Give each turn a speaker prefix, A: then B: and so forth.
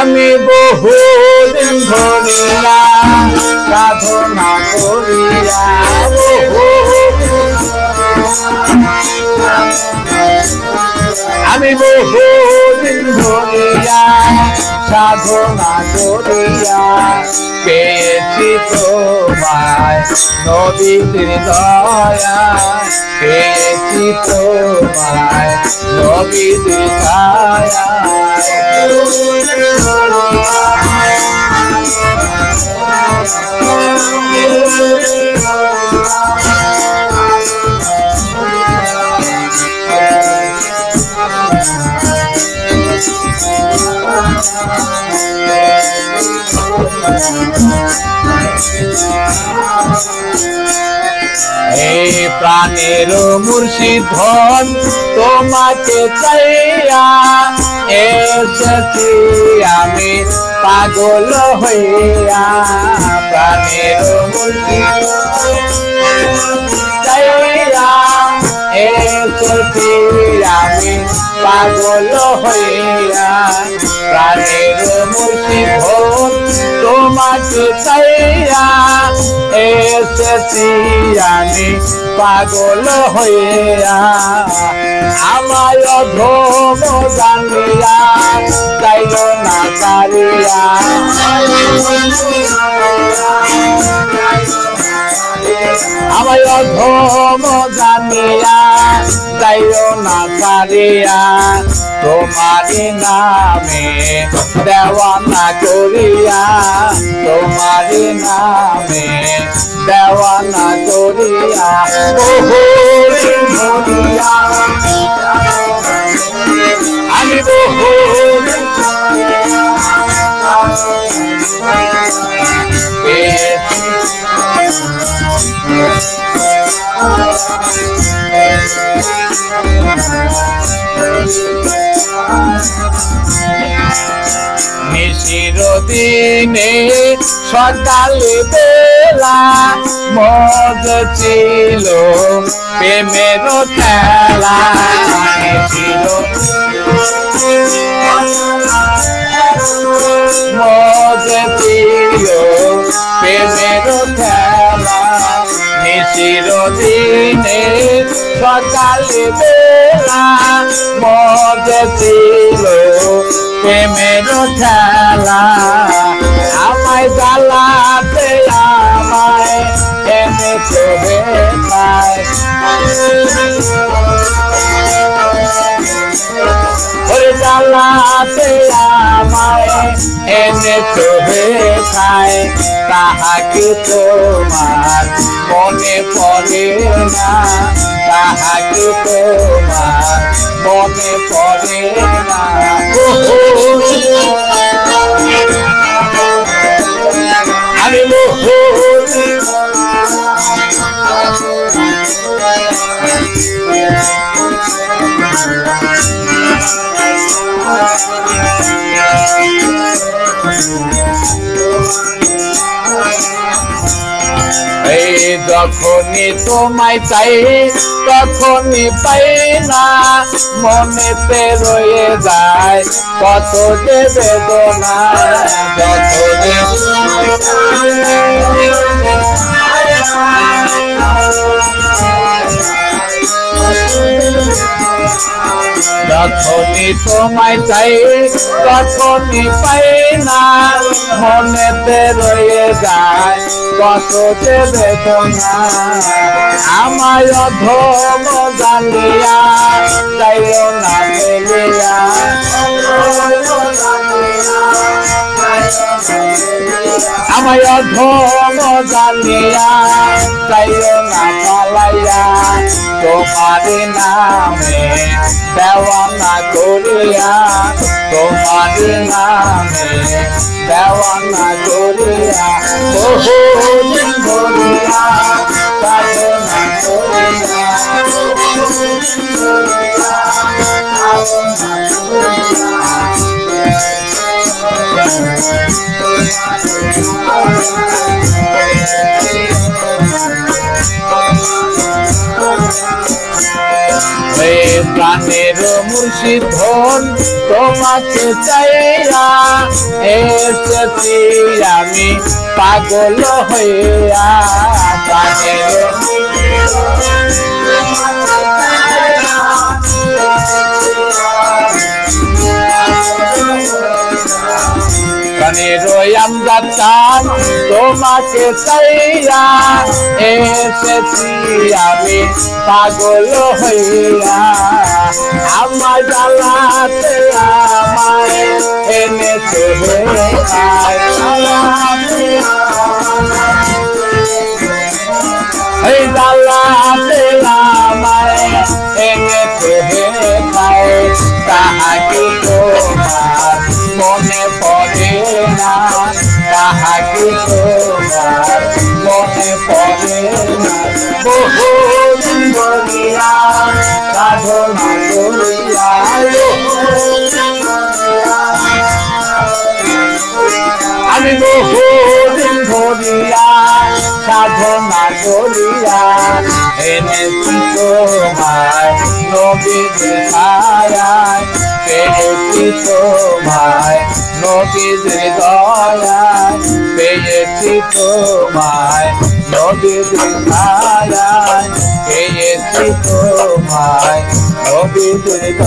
A: আমি বহুদিন ধরিয়া সাধনা করিয়া আমি বহুদিন ধরিয়া সাধনা করিয়া পেয়েছি তোমায় নবীর দয়া পেয়েছি তোমায় নবীর ছায়া এই প্রাণের মুর্শিদ ধন তোমাকে চাইয়া এসেছি আমি পাগল হইয়া প্রাণের মুর্শিদ চাইয়া এসেছি আমি পাগল হইয়া প্রাণের মুর্শিদ ধন তোমাকে চাইয়া এসেছি আমি পাগল হইয়া আমায় অধম জানিয়া চাইল না কারিয়া আমায় অধম জানিয়া চাইল না কারিয়া তোমারি নামে দেওয়ানা করিয়া তোমারি নামে দেওয়ানা করিয়া বহুদিন ধরিয়া আমি বহুদিন নিশির দিনে সকালে বেলা মজ ছিল প্রেমের খেলা ছিল মজ ছিল প্রেমের খেলা নিশির দিনে সকালে বেলা মজ ছিল প্রেমের খেলা আমায় জ্বালাতে আমায় এনে চোখে পায় ওরে জ্বালাতে আমায় এনে চোখে খায় তাহাকে তোমার মনে পড়ে না তাহাকে তোমার মনে পড়ে না আমি যখনই তোমায় চাই তখনই পাই না মনেতে রয়ে যায় কত যে বেদনা যখনই তোমায় চাই তখনই পাই না মনেতে রয়ে যায় কত যে বেদনা আমায় অধম জানিয়া যাইও না ফেলিয়া আমায় অধম জানিয়া যাইও না পালাইয়া তোমারি নামে দেওয়ানা করিয়া তোমারি নামে দেওয়ানা করিয়া বহুদিন ধরিয়া সাধনা করিয়া প্রাণের মুর্শিদ ধন তোমাকে চাইয়া এসেছি আমি পাগল হইয়া প্রাণের আমজাদ চান তোমাকে চাইয়া এসেছি আমি পাগল হইয়া আমার জ্বালাতে আমায় এনেছে এই জ্বালাতে আমায় এনেছে তাহাকে তোমার মনে পড়ে না তাহাকে তোমার মনে পড়ে না বহুদিন বলিয়া সাধনা করিয়া আমি বহুদিন ধরিয়া সাধনা করিয়া এনেছি তোমার নবীর ছায়ায় পেয়েছি তোমায় নবীর দয়ায় পেয়েছি তোমায় নবীর ছায়ায় পেয়েছি তোমায় নবীর